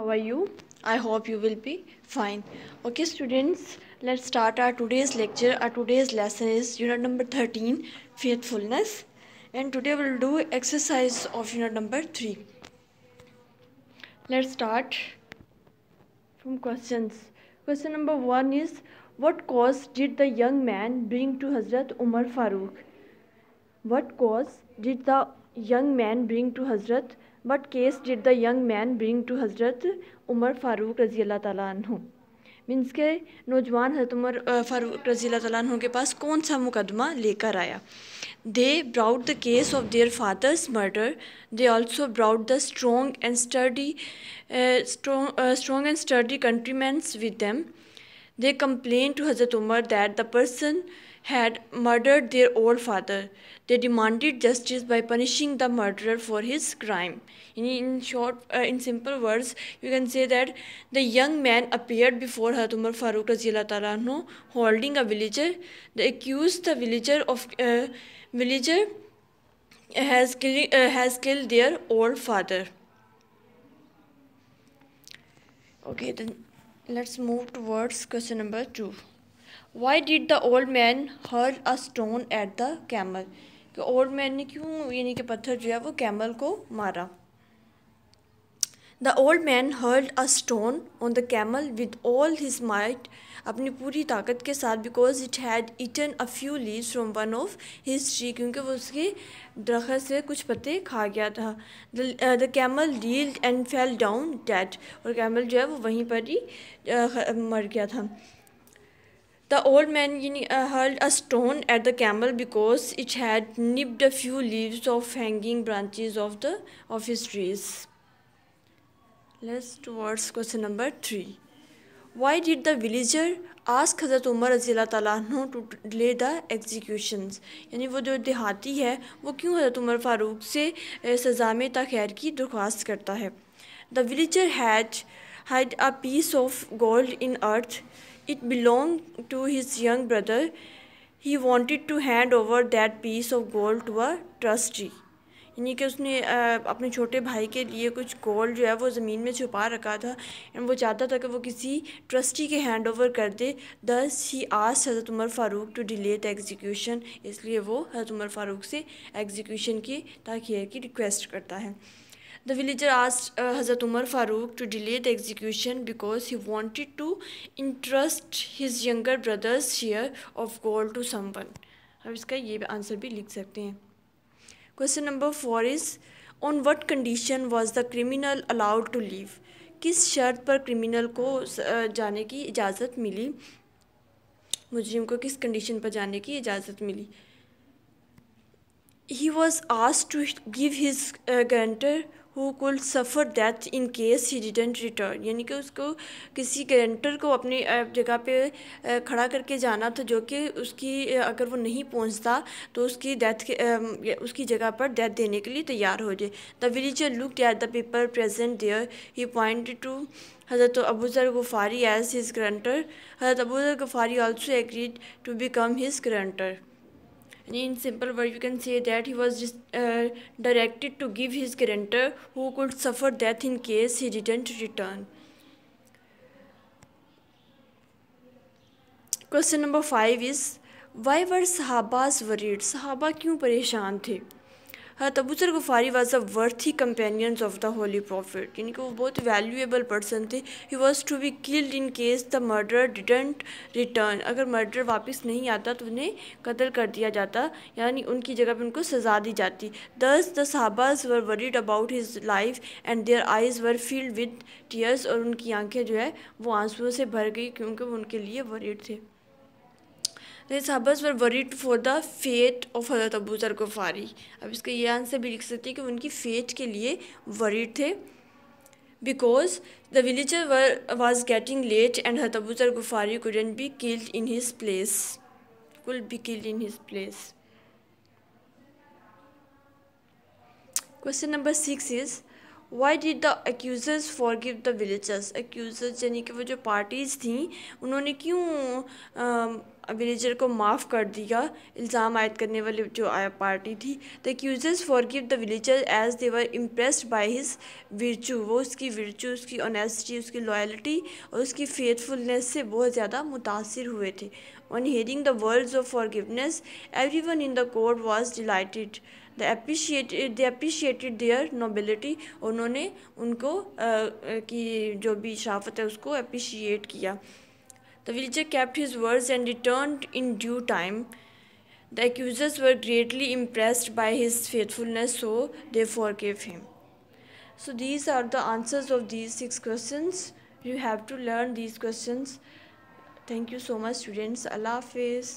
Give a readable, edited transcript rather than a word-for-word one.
How are you? I hope you will be fine. Okay, students, let's start our today's lecture. Our today's lesson is unit number 13, faithfulness. And today we'll do exercise of unit number 3. Let's start from questions. Question number 1 is, what cause did the young man bring to Hazrat Umar Farooq? What cause did the young man bring to Hazrat? What case did the young man bring to Hazrat Umar Farooq रज़ी अल्लाह ताला अन्हु? Means के नौजवान हज़रत उमर फारूक रज़ी अल्लाह ताला अन्हु के पास कौन सा मुकदमा लेकर आया? They brought the case of their father's murder. They also brought the strong and sturdy countrymen with them. They complained to Hazrat Umar that the person had murdered their old father. They demanded justice by punishing the murderer for his crime. In short, in simple words, you can say that the young man appeared before Hazrat Umar Farooq Raziyallahu Ta'ala Anhu holding a villager. They accused the villager has killed their old father. Okay, then let's move towards question number 2. Why did the old man hurl a stone at the camel? कि old man ने क्यों यानी कि पत्थर जो है वो camel को मारा? The old man hurled a stone on the camel with all his might, अपनी पूरी ताकत के साथ, because it had eaten a few leaves from one of his tree, क्योंकि वो उसके दरख्त से कुछ पत्ते खा गया था. The camel reeled and fell down dead, और कैमल जो है वो वहीं पर ही मर गया था. The old man hurled a stone at the camel because it had nipped a few leaves of hanging branches of his trees. Let's towards question number 3. Why did the villager ask Hazrat Umar Raziyallahu Ta'ala Anhu to delay the executions? यानी वो जो देहाती है वो क्यों हज़रत उमर फारूक से सज़ा में ताख़ीर की दरख्वास्त करता है? The villager had hid a piece of gold in earth. It belonged to his young brother. He wanted to hand over that piece of gold to a trustee. यानी कि उसने अपने छोटे भाई के लिए कुछ गोल्ड जो है वो ज़मीन में छुपा रखा था, एंड वो चाहता था कि वो किसी ट्रस्टी के हैंड ओवर कर दे. दस he asked Hazrat Umar Farooq to delay the execution, इसलिए वो हज़रत उमर फ़ारूक से एग्जीक्यूशन की ताख़ीर की रिक्वेस्ट करता है. The villager asked Hazrat Umar Farooq to delay the execution because he wanted to entrust his younger brother's share of gold to someone. अब इसका ये आंसर भी लिख सकते हैं. Question number 4 is, on what condition was the criminal allowed to leave? किस शर्त पर क्रिमिनल को जाने की इजाज़त मिली? मुजरिम को किस कंडीशन पर जाने की इजाज़त मिली? He was asked to give his guarantor who could suffer death in case he didn't return. यानी कि उसको किसी गारंटर को अपनी जगह पे खड़ा करके जाना था जो कि उसकी अगर वो नहीं पहुंचता तो उसकी उसकी जगह पर डेथ देने के लिए तैयार हो जाए. The villager looked at the people present there. He pointed to Hazrat Abu Zar Ghufari as his guarantor. Hazrat Abu Zar Ghufari also agreed to become his guarantor. In simple words, you can say that he was just directed to give his guarantor who could suffer death in case he didn't return. Question number 5 is, why were Sahabas worried? Sahaba क्यों परेशान थे? हज़रत Abu Zar Ghafari was a worthy companions of the holy prophet, यानी कि वो बहुत valuable person थे. He was to be killed in case the murder didn't return, अगर मर्डर वापस नहीं आता तो उन्हें कत्ल कर दिया जाता, यानी उनकी जगह पर उनको सज़ा दी जाती. दस द सहाबास were worried about his life and their eyes were filled with tears, और उनकी आंखें जो है वो आंसुओं से भर गई क्योंकि वो उनके लिए वरीड थे. The Sahabas were worried for the fate of Hazrat Abu Zar Ghufari. अब इसका ये आंसर भी लिख सकते हैं कि उनकी फेट के लिए worried थे, because the villager was getting late and Hazrat Abu Zar Ghufari couldn't be killed in his place. Question number 6 is, why did the accusers forgive the villagers, accusers यानी कि वो जो पार्टीज़ थी उन्होंने क्यों विलेजर को माफ़ कर दिया, इल्ज़ाम आयद करने वाली जो पार्टी थी। The accusers forgive the villager as they were impressed by his virtue, वो उसकी विर्चू, उसकी ऑनेस्टी, उसकी लॉयल्टी और उसकी फेथफुलनेस से बहुत ज़्यादा मुतासिर हुए थे। On hearing the words of forgiveness everyone in the court was delighted, they appreciated their nobility, उन्होंने उनको की जो भी शराफत है उसको अप्रिशिएट किया। The villager kept his words and returned in due time. The accusers were greatly impressed by his faithfulness, so they forgave him. So these are the answers of these 6 questions. You have to learn these questions. Thank you so much, students. Allah Hafiz.